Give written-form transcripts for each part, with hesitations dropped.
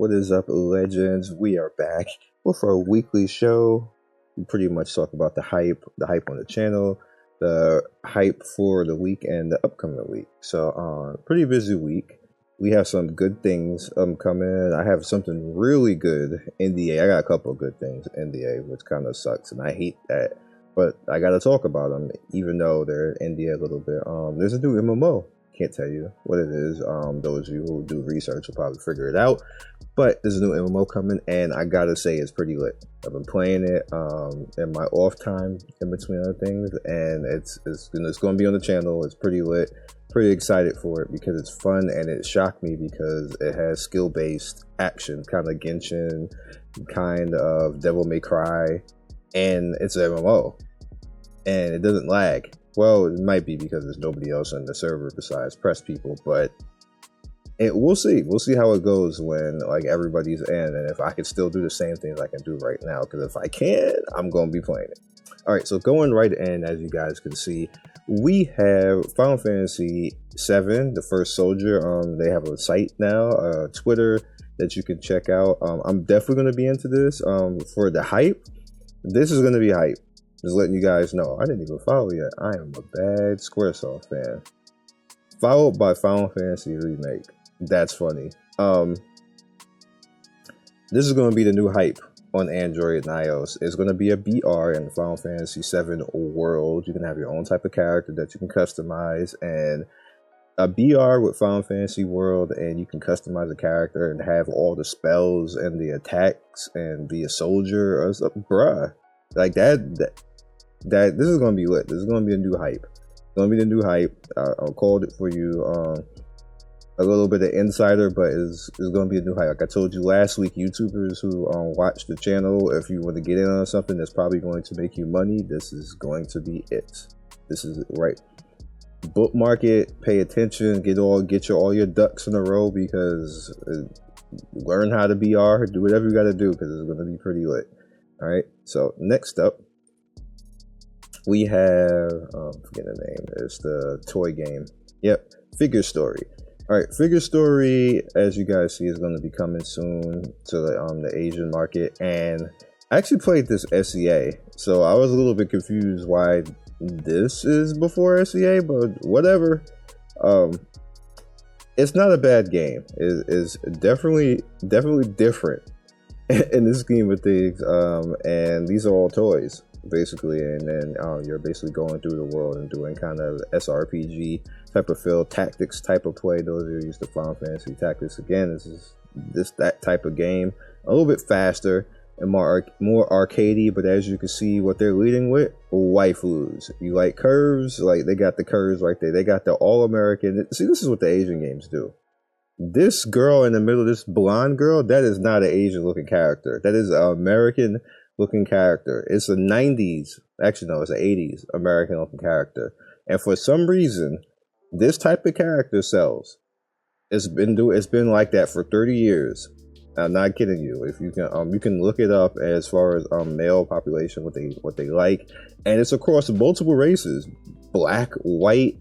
What is up, legends? We are back with our weekly show. We pretty much talk about the hype on the channel, the hype for the week, and the upcoming week. So, pretty busy week. We have some good things coming. I have something really good NDA. I got a couple of good things NDA, which kind of sucks, and I hate that. But I got to talk about them, even though they're NDA a little bit. There's a new MMO. Can't tell you what it is. Those of you who do research will probably figure it out. But there's a new MMO coming, and I gotta say it's pretty lit. I've been playing it in my off time, in between other things, and it's going to be on the channel. It's pretty lit. Pretty excited for it because it's fun, and it shocked me because it has skill-based action, kind of Genshin, kind of Devil May Cry, and it's an MMO, and it doesn't lag. Well, it might be because there's nobody else on the server besides press people, but we'll see. We'll see how it goes when like everybody's in, and if I can still do the same things I can do right now. Because if I can, I'm going to be playing it. All right, so going right in, as you guys can see, we have Final Fantasy VII, the First Soldier. They have a site now, Twitter, that you can check out. I'm definitely going to be into this. For the hype, this is going to be hype. Just letting you guys know. I didn't even follow yet. I am a bad Squaresoft fan. Followed by Final Fantasy Remake. That's funny. This is going to be the new hype on Android and iOS. It's going to be a BR in the Final Fantasy VII world. You can have your own type of character that you can customize, and a BR with Final Fantasy world, and you can customize a character and have all the spells and the attacks and be a soldier or something. Bruh. Like that this is gonna be lit. This is gonna be a new hype. It's gonna be the new hype. I called it for you. A little bit of insider, but it's gonna be a new hype. Like I told you last week, YouTubers who watch the channel, if you want to get in on something that's probably going to make you money, this is going to be it. This is it, right? Bookmark it. Pay attention. Get all your ducks in a row, because learn how to BR. Do whatever you got to do, because it's gonna be pretty lit. All right, so next up, we have, forget the name, it's the toy game. Yep, Figure Story. All right, Figure Story, as you guys see, is going to be coming soon to the Asian market. And I actually played this SEA, so I was a little bit confused why this is before SEA, but whatever. It's not a bad game. It's definitely different in this scheme of things, and these are all toys basically, and then you're basically going through the world and doing kind of SRPG type of feel, tactics type of play. Those who are used to Final Fantasy Tactics, again, this is that type of game, a little bit faster and more arcadey, but as you can see, what they're leading with, waifus. You like curves, like they got the curves right there. They got the all-American. See, this is what the Asian games do. This girl in the middle, this blonde girl, that is not an Asian looking character. That is an American looking character. It's a 90s, actually no, it's an 80s American looking character. And for some reason, this type of character sells. It's been like that for 30 years. I'm not kidding you. If you can look it up as far as male population, what they like, and it's across multiple races, black, white,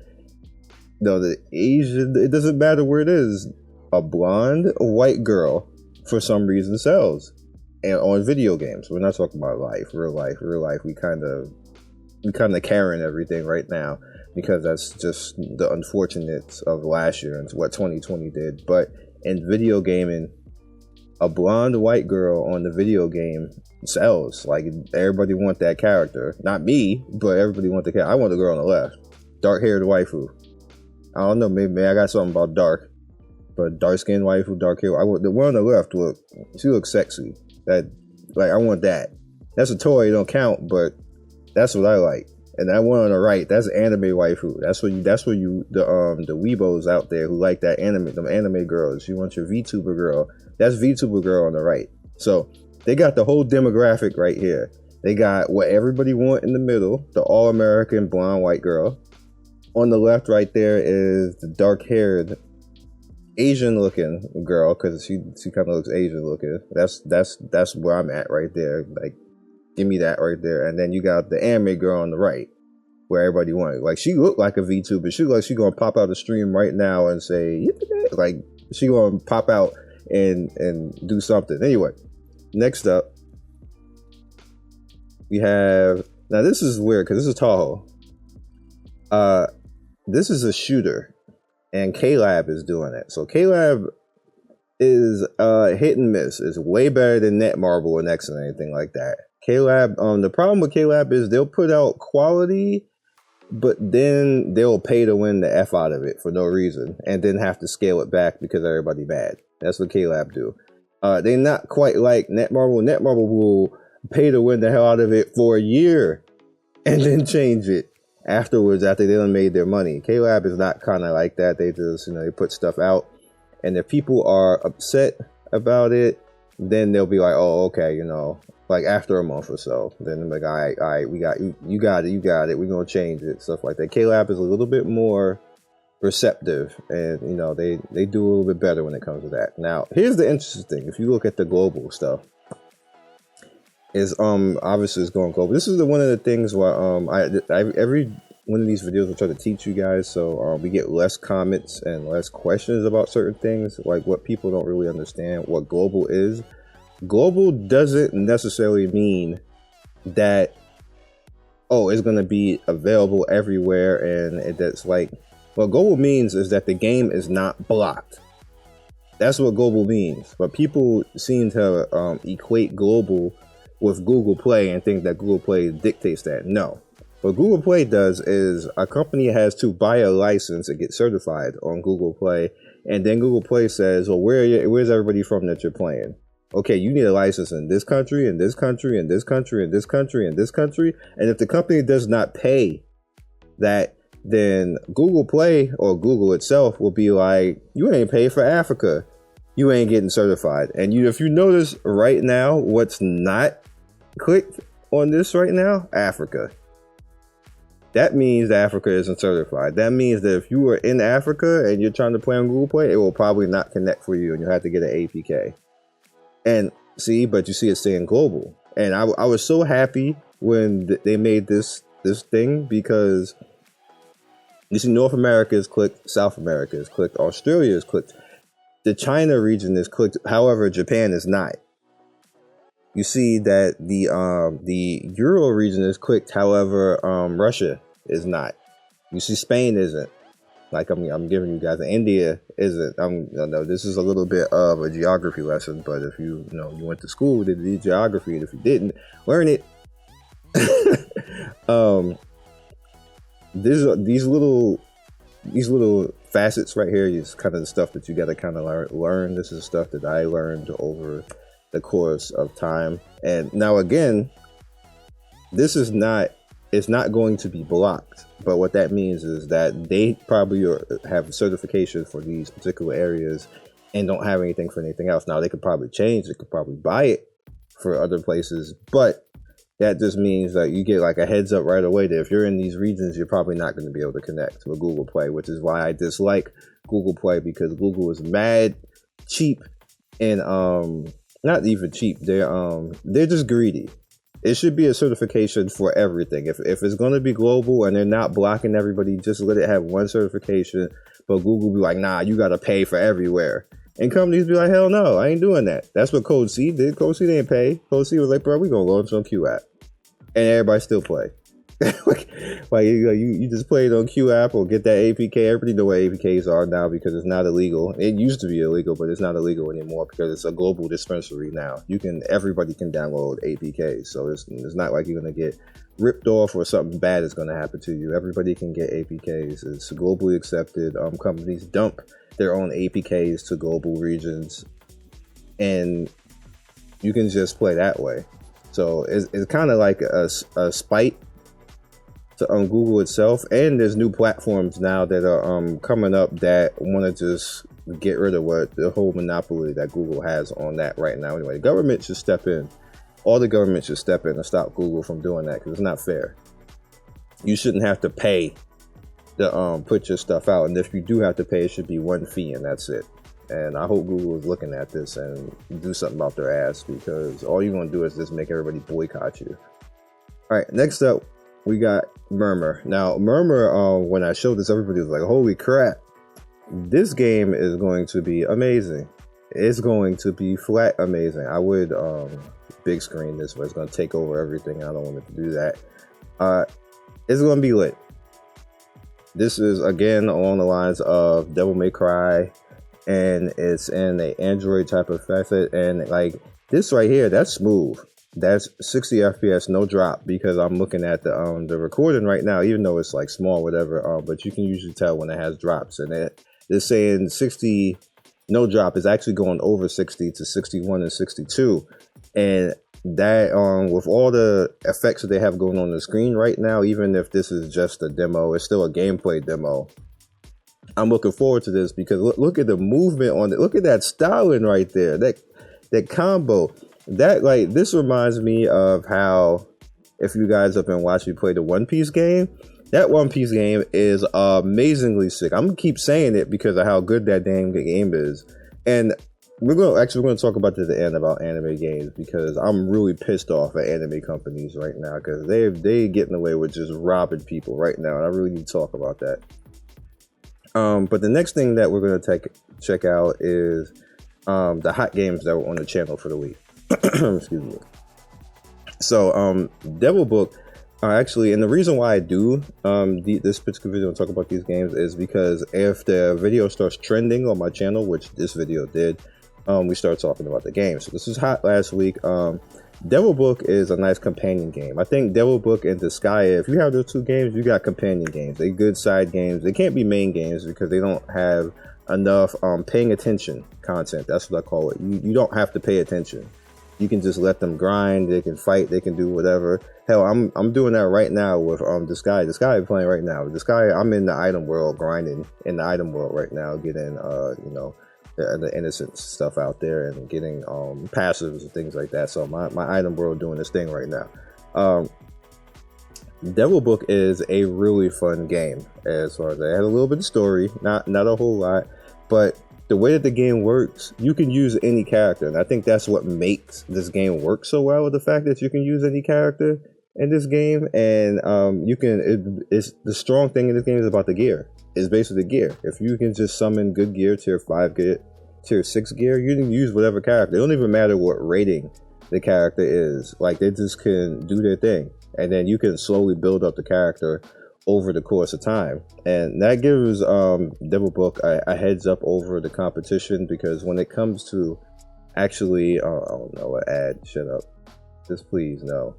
no, the Asian, it doesn't matter where it is. A blonde, a white girl, for some reason sells. And on video games, we're not talking about real life. We kind of carrying everything right now, because that's just the unfortunates of last year and what 2020 did. But in video gaming, a blonde white girl on the video game sells. Like, everybody want that character. Not me, but everybody want the character. I want the girl on the left, dark-haired waifu. I don't know, maybe I got something about dark, but dark-skinned waifu, dark hair. The one on the left she looks sexy. That, like, I want that. That's a toy, it don't count, but that's what I like. And that one on the right, that's anime waifu. That's where the weebos out there who like that them anime girls. You want your VTuber girl. That's VTuber girl on the right. So they got the whole demographic right here. They got what everybody want in the middle, the all-American blonde white girl. On the left right there is the dark-haired Asian looking girl, because she kind of looks Asian looking. That's where I'm at right there. Like, give me that right there. And then you got the anime girl on the right, where everybody wanted. Like, she looked like a VTuber. She looked like she gonna pop out the stream right now and say, like, she gonna pop out and do something. Anyway, next up, we have, now this is weird because this is Tahoe. This is a shooter, and K-Lab is doing it. So K-Lab is hit and miss. It's way better than Netmarble or Next and anything like that. K-Lab, the problem with K-Lab is they'll put out quality, but then they'll pay to win the F out of it for no reason, and then have to scale it back because everybody bad. That's what K-Lab do. They're not quite like Netmarble. Netmarble will pay to win the hell out of it for a year, and then change it afterwards after they done made their money. K-Lab is not kind of like that. They just, they put stuff out, and if people are upset about it, then they'll be like, oh, okay, like after a month or so, then they're like, all right, we got you got it, we're gonna change it, stuff like that. K-Lab is a little bit more receptive, and they do a little bit better when it comes to that. Now, here's the interesting thing: if you look at the global stuff, is obviously it's going global. This is one of the things where every one of these videos I try to teach you guys, so we get less comments and less questions about certain things, like what people don't really understand what global is. Global doesn't necessarily mean that, oh, it's going to be available everywhere, and that's like, what global means is that the game is not blocked. That's what global means. But people seem to equate global with Google Play and think that Google Play dictates that. No. What Google Play does is a company has to buy a license and get certified on Google Play, and then Google Play says, well, where's everybody from that you're playing? Okay, you need a license in this country, in this country, in this country, in this country, in this country. And if the company does not pay that, then Google Play or Google itself will be like, you ain't paid for Africa. You ain't getting certified. And if you notice right now, what's not clicked on this right now? Africa. That means that Africa isn't certified. That means that if you are in Africa and you're trying to play on Google Play, it will probably not connect for you, and you'll have to get an APK. And see, but you see it's saying global. And I was so happy when they made this thing, because you see North America is clicked, South America is clicked, Australia is clicked, the China region is clicked, however Japan is not. You see that the Euro region is clicked, however Russia is not. You see Spain isn't. Like I'm giving you guys, India isn't. No, this is a little bit of a geography lesson, but if you you went to school, did the geography, and if you didn't, learn it. These little facets right here is kind of the stuff that you got to kind of learn. This is stuff that I learned over the course of time, and now again, this is not. It's not going to be blocked, but what that means is that they probably have certification for these particular areas and don't have anything for anything else. Now, they could probably change, they could probably buy it for other places, but that just means that you get like a heads up right away that if you're in these regions, you're probably not going to be able to connect to a Google Play, which is why I dislike Google Play, because Google is mad cheap, and not even cheap. They're just greedy. It should be a certification for everything. If it's going to be global and they're not blocking everybody, just let it have one certification. But Google be like, nah, you got to pay for everywhere. And companies be like, hell no, I ain't doing that. That's what Code C did. Code C didn't pay. Code C was like, bro, we going to launch on Q app. And everybody still play. like you just play it on Q app or get that APK. Everybody know what APKs are now because it's not illegal. It used to be illegal, but it's not illegal anymore because it's a global dispensary now. Everybody can download APKs, so it's not like you're gonna get ripped off or something bad is gonna happen to you. Everybody can get APKs. It's globally accepted. Companies dump their own APKs to global regions, and you can just play that way. So it's kind of like a spite to Google itself, and there's new platforms now that are coming up that want to just get rid of what the whole monopoly that Google has on that right now. Anyway, the government should step in. All the government should step in and stop Google from doing that, because it's not fair. You shouldn't have to pay to put your stuff out, and if you do have to pay, it should be one fee and that's it. And I hope Google is looking at this and do something about their ass, because all you're going to do is just make everybody boycott you. All right, next up, we got Murmur. Now, Murmur, when I showed this, everybody was like, holy crap, this game is going to be amazing. it's going to be flat amazing. I would big screen this, but it's going to take over everything. I don't want it to do that. It's going to be lit. This is again along the lines of Devil May Cry, and it's in a Android type of facet, and like this right here, that's smooth. That's 60 FPS, no drop, because I'm looking at the recording right now, even though it's like small, whatever. But you can usually tell when it has drops, and they're saying 60 no drop is actually going over 60 to 61 and 62, and that with all the effects that they have going on the screen right now, even if this is just a demo, it's still a gameplay demo. I'm looking forward to this because look at the movement on it. Look at that styling right there. That combo. That like this reminds me of how, if you guys have been watching me play the One Piece game, that One Piece game is amazingly sick. I'm gonna keep saying it because of how good that damn game is. And we're gonna talk about at the end about anime games, because I'm really pissed off at anime companies right now because they getting away with just robbing people right now, and I really need to talk about that. But the next thing that we're gonna check out is the hot games that were on the channel for the week. Excuse me. So Devilbook actually, and the reason why I do this particular video and talk about these games is because if the video starts trending on my channel, which this video did, we start talking about the game. So this was hot last week. Devilbook is a nice companion game. I think Devilbook and Disgaea, if you have those two games, you got companion games. They're good side games. They can't be main games because they don't have enough paying attention content. That's what I call it. You don't have to pay attention. You can just let them grind. They can fight. They can do whatever. Hell, I'm doing that right now with Disgaea. Disgaea is playing right now. Disgaea, I'm in the item world, grinding in the item world right now, getting the innocent stuff out there and getting passives and things like that. So my item world doing this thing right now. Devilbook is a really fun game as far as that. It has a little bit of story, not a whole lot, but the way that the game works, you can use any character, and I think that's what makes this game work so well, with the fact that you can use any character in this game, and it's the strong thing in this game is about the gear. It's basically the gear. If you can just summon good gear, tier 5 gear, tier 6 gear, you can use whatever character. It don't even matter what rating the character is. Like, they just can do their thing, and then you can slowly build up the character over the course of time, and that gives Devilbook a heads up over the competition, because when it comes to actually oh no, an ad, shut up, just please no.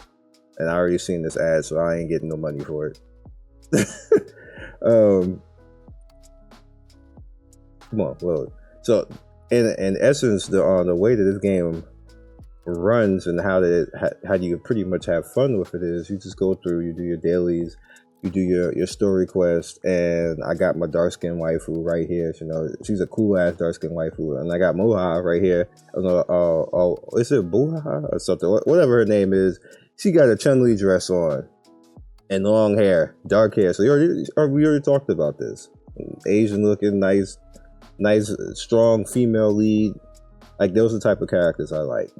And I already seen this ad, so I ain't getting no money for it. Come on, well, so in essence, the way that this game runs and how you pretty much have fun with it is you just go through, you do your dailies, you do your story quest, and I got my dark skin waifu right here. You know, she's a cool ass dark skin waifu, and I got Moha right here. Is it Buha or something? Whatever her name is, she got a Chun-Li dress on and long hair, dark hair. So we already talked about this. Asian looking, nice, strong female lead. Like, those are the type of characters I like.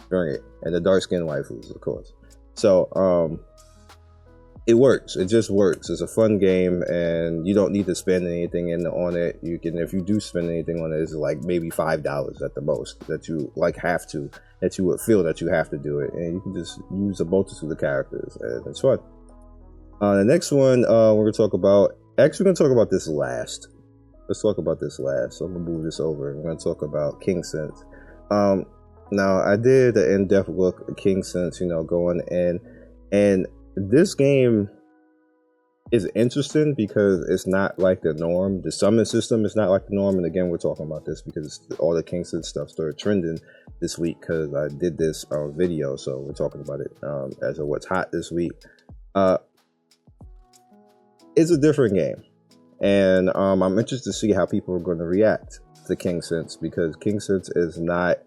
Bring it, and the dark skin waifus, of course. So it works. It just works. It's a fun game, and you don't need to spend anything on it. You can, if you do spend anything on it, it's like maybe $5 at the most that you that you would feel that you have to do it, and you can just use a multitude of characters, and it's fun. The next one we're gonna talk about. Actually, we're gonna talk about this last. Let's talk about this last. So I'm gonna move this over. We're gonna talk about Kingsense. Now I did an in-depth look at Kingsense, going in, and this game is interesting because it's not like the norm. The summon system is not like the norm, and again, we're talking about this because all the Kingsense stuff started trending this week because I did this video, so we're talking about it as of what's hot this week. It's a different game, and I'm interested to see how people are going to react to Kingsense, because Kingsense is not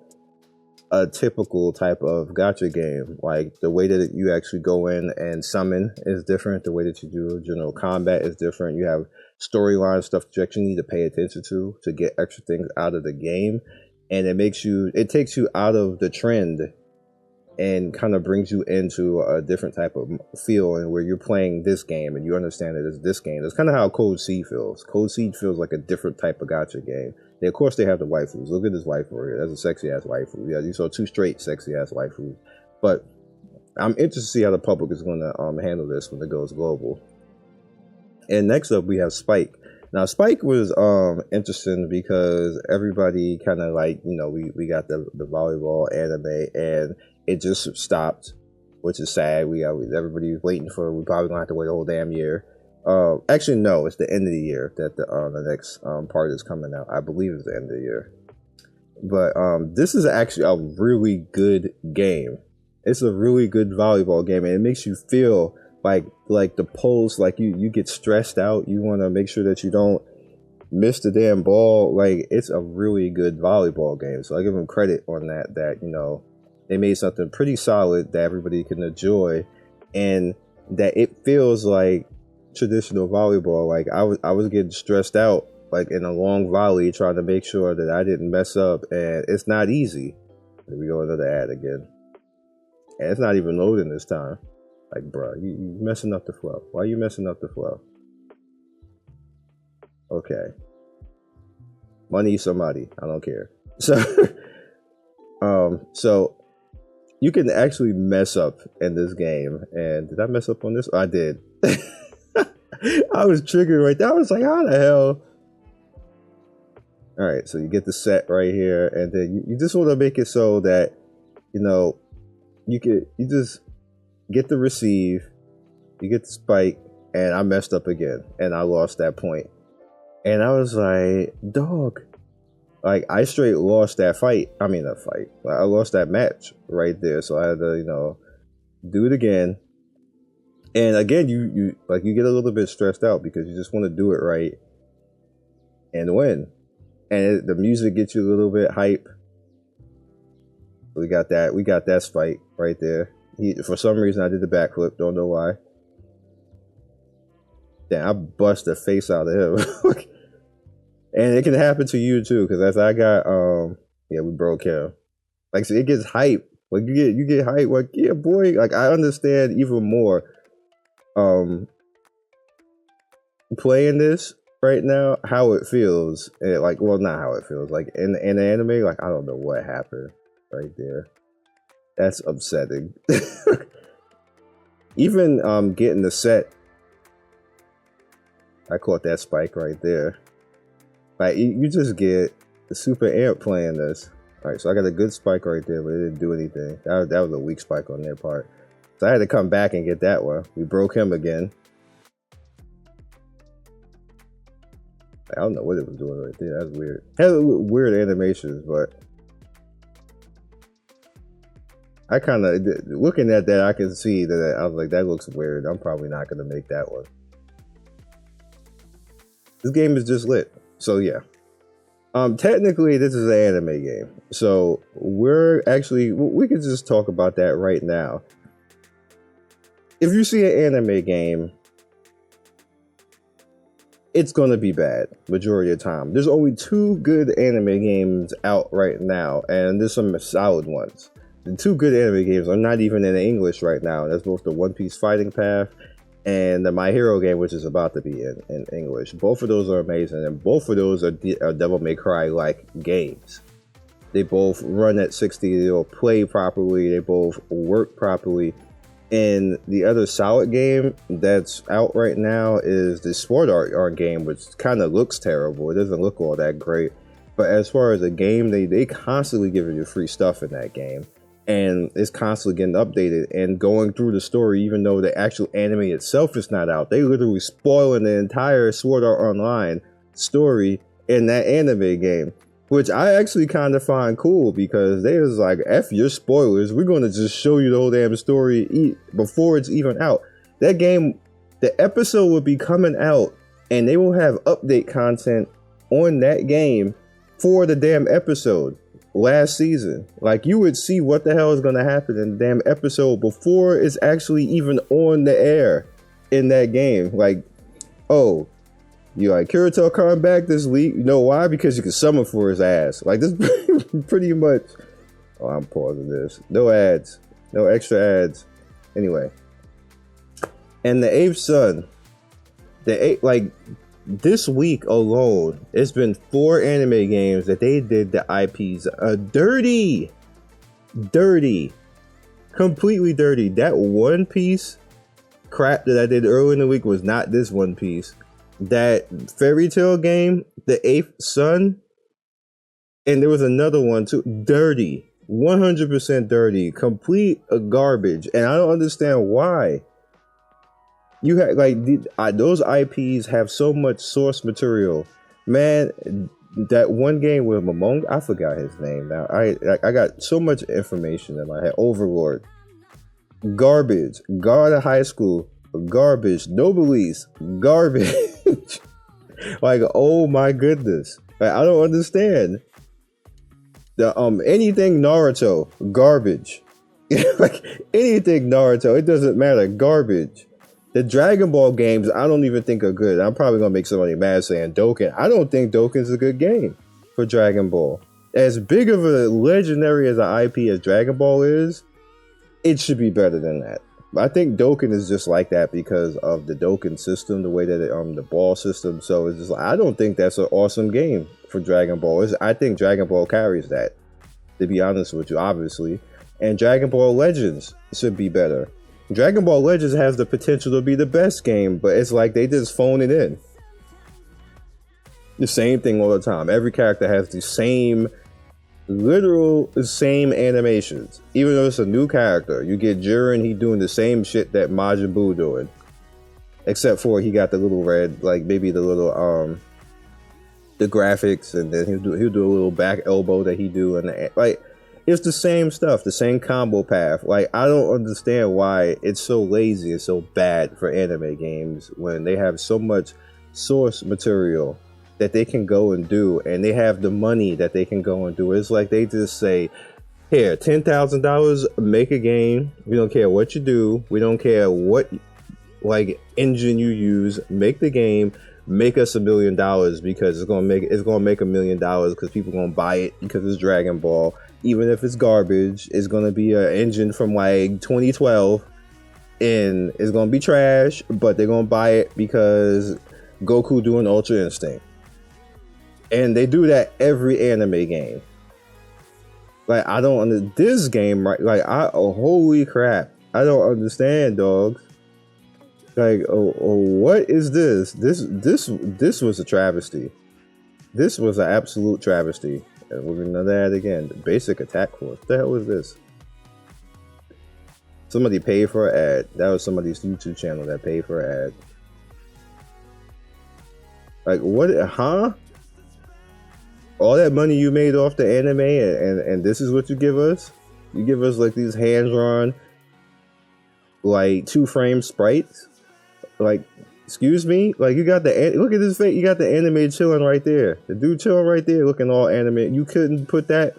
a typical type of gacha game. Like, the way that you actually go in and summon is different. The way that you do general combat is different. You have storyline stuff that you actually need to pay attention to get extra things out of the game, and it takes you out of the trend and kind of brings you into a different type of feel, and where you're playing this game and you understand that it's this game. That's kind of how Cold Seed feels. Cold Seed feels like a different type of gacha game. Of course, they have the waifus. Look at this waifu here. That's a sexy ass waifu. Yeah, you saw 2 straight sexy ass waifus. But I'm interested to see how the public is going to handle this when it goes global. And next up, we have Spike. Now, Spike was interesting because everybody kind of like, you know, we got the volleyball anime, and it just stopped, which is sad. Everybody was waiting for. We probably gonna have to wait a whole damn year. Actually, no, it's the end of the year that the next part is coming out. I believe it's the end of the year. But this is actually a really good game. It's a really good volleyball game, and it makes you feel like the pulse, like you get stressed out. You want to make sure that you don't miss the damn ball. Like, it's a really good volleyball game. So I give them credit on that, you know, they made something pretty solid that everybody can enjoy, and that it feels like traditional volleyball. Like I was getting stressed out, like in a long volley, trying to make sure that I didn't mess up, and it's not easy. Here we go, another ad again. And it's not even loading this time. Like, bro, you messing up the flow. Why are you messing up the flow? Okay. Money somebody. I don't care. So, so you can actually mess up in this game. And did I mess up on this? Oh, I did. I was triggered right there. I was like, how the hell? All right, so you get the set right here, and then you just want to make it so that, you know, you just get the receive, you get the spike, and I messed up again, and I lost that point. And I was like, dog, like, I straight lost that fight. I mean, that fight. I lost that match right there, so I had to, you know, do it again. And again, you get a little bit stressed out because you just want to do it right and win. And the music gets you a little bit hype. We got that spike right there. For some reason, I did the backflip. Don't know why. Damn, I bust the face out of him. And it can happen to you too, because as I got, yeah, we broke him. Like, so it gets hype. Like, you get hype. Like, yeah, boy. Like, I understand even more. Playing this right now, how it feels. And like, well, not how it feels. Like in the anime, like, I don't know what happened right there. That's upsetting. Even getting the set, I caught that spike right there. Like, you just get the super amp playing this. All right, so I got a good spike right there, but it didn't do anything. That was a weak spike on their part. So I had to come back and get that one. We broke him again. I don't know what it was doing right there. That's weird. It had weird animations, but I kind of, looking at that, I can see that I was like, that looks weird. I'm probably not going to make that one. This game is just lit. So yeah. Technically, this is an anime game. So we can just talk about that right now. If you see an anime game, it's going to be bad majority of the time. There's only 2 good anime games out right now, and there's some solid ones. The 2 good anime games are not even in English right now. That's both the One Piece Fighting Path and the My Hero game, which is about to be in English. Both of those are amazing, and both of those are Devil May Cry-like games. They both run at 60, they'll play properly, they both work properly. And the other solid game that's out right now is the Sword Art game, which kind of looks terrible. It doesn't look all that great. But as far as a game, they constantly giving you free stuff in that game. And it's constantly getting updated and going through the story, even though the actual anime itself is not out. They literally spoiling the entire Sword Art Online story in that anime game. Which I actually kind of find cool, because they was like, F your spoilers, we're going to just show you the whole damn story before it's even out. That game, the episode will be coming out, and they will have update content on that game for the damn episode last season. Like, you would see what the hell is going to happen in the damn episode before it's actually even on the air in that game. Like, oh, you like Kirito coming back this week? You know why? Because you can summon for his ass. Like, this pretty much. Oh, I'm pausing this. No ads. No extra ads. Anyway. And the 8th son. Like, this week alone, it's been 4 anime games that they did the IPs dirty, completely dirty. That One Piece crap that I did earlier in the week was not this One Piece. That Fairy Tail game, the Eighth Sun, and there was another one too. Dirty, 100% dirty, complete garbage, and I don't understand why. You had those IPs have so much source material, man. That one game with Momonga, I forgot his name now. I got so much information in my head. Overlord, garbage. God of High School, garbage. Noblesse, garbage. Like, oh my goodness, I don't understand. The anything Naruto, garbage. Like anything Naruto, it doesn't matter, garbage. The Dragon Ball games, I don't even think are good. I'm probably gonna make somebody mad saying Dokkan. I don't think Dokkan's a good game for Dragon Ball. As big of a legendary as an IP as Dragon Ball is, it should be better than that. I think Dokkan is just like that because of the Dokkan system, the way that the ball system. So it's just like, I don't think that's an awesome game for Dragon Ball. I think Dragon Ball carries that, to be honest with you, obviously. And Dragon Ball Legends should be better. Dragon Ball Legends has the potential to be the best game, but it's like they just phone it in. The same thing all the time. Every character has the same same animations. Even though it's a new character, you get Jiren, he doing the same shit that Majin Buu doing, except for he got the little red, like maybe the little the graphics, and then he'll do a little back elbow that he do, and like it's the same stuff, the same combo path. Like, I don't understand why it's so lazy and so bad for anime games when they have so much source material that they can go and do, and they have the money that they can go and do. It's like they just say, here, $10,000, make a game. We don't care what you do. We don't care what like engine you use. Make the game. Make us $1 million because it's gonna make $1 million because people gonna buy it because it's Dragon Ball. Even if it's garbage, it's gonna be an engine from like 2012, and it's gonna be trash. But they're gonna buy it because Goku doing Ultra Instinct, and they do that every anime game. Like, I don't understand this game, right? Like, holy crap, I don't understand, dogs. Like, what is this? This was a travesty. This was an absolute travesty. And we're gonna know that again. The basic attack force. What the hell is this? Somebody paid for an ad. That was somebody's YouTube channel that paid for an ad. Like, what? Huh? All that money you made off the anime, and this is what you give us? You give us like these hand-drawn, like 2-frame sprites? Like, excuse me? Like, you got look at his face. You got the anime chilling right there. The dude chilling right there, looking all anime. You couldn't put that.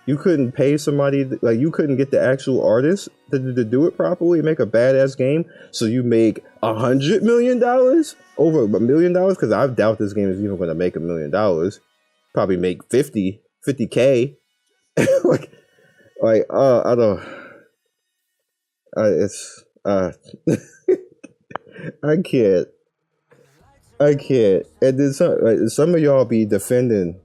You couldn't pay somebody. Like, you couldn't get the actual artist to do it properly, make a badass game. So you make $100 million, over $1 million, because I doubt this game is even going to make $1 million. Probably make 50K. like, I don't. It's I can't. And then some of y'all be defending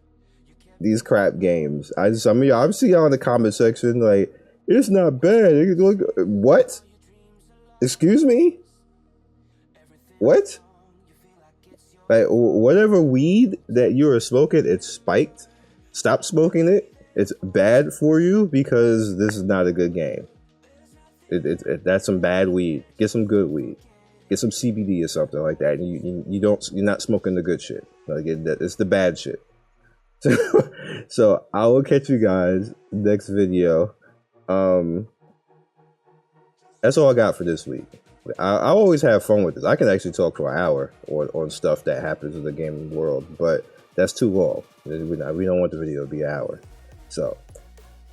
these crap games. Some of y'all, I see y'all in the comment section like, it's not bad. What? Excuse me? What? Like, whatever weed that you are smoking, it's spiked. Stop smoking it. It's bad for you because this is not a good game. That's some bad weed. Get some good weed. Get some CBD or something like that. And you're not smoking the good shit. Like, it's the bad shit. So I will catch you guys next video. That's all I got for this week. I always have fun with this. I can actually talk for an hour on stuff that happens in the gaming world, but that's too long. We don't want the video to be an hour. So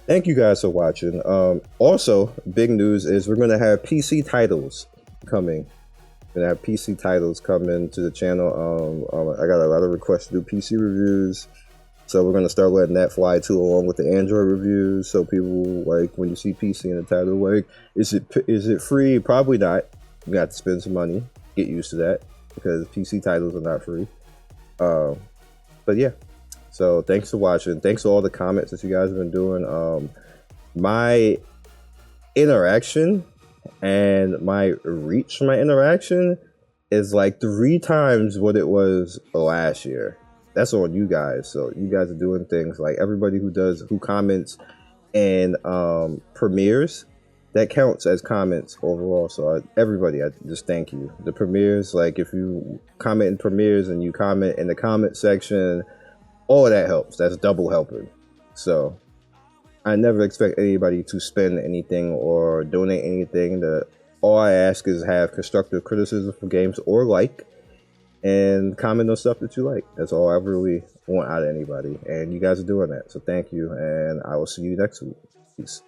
thank you guys for watching. Also, big news is we're going to have PC titles coming. We're going to have PC titles coming to the channel. I got a lot of requests to do PC reviews. So we're going to start letting that fly too, along with the Android reviews. So people, like, when you see PC in the title, like, is it free? Probably not. You got to spend some money. Get used to that, because PC titles are not free. Uh, but yeah, so thanks for watching. Thanks for all the comments that you guys have been doing. My interaction and my reach for my interaction is like 3 times what it was last year. That's on you guys. So you guys are doing things like everybody who comments and premieres, that counts as comments overall. So everybody, I just thank you. The premieres, like if you comment in premieres and you comment in the comment section, all of that helps. That's double helping. So I never expect anybody to spend anything or donate anything. All I ask is have constructive criticism for games or and comment on stuff that you like. That's all I really want out of anybody. And you guys are doing that. So thank you. And I will see you next week. Peace.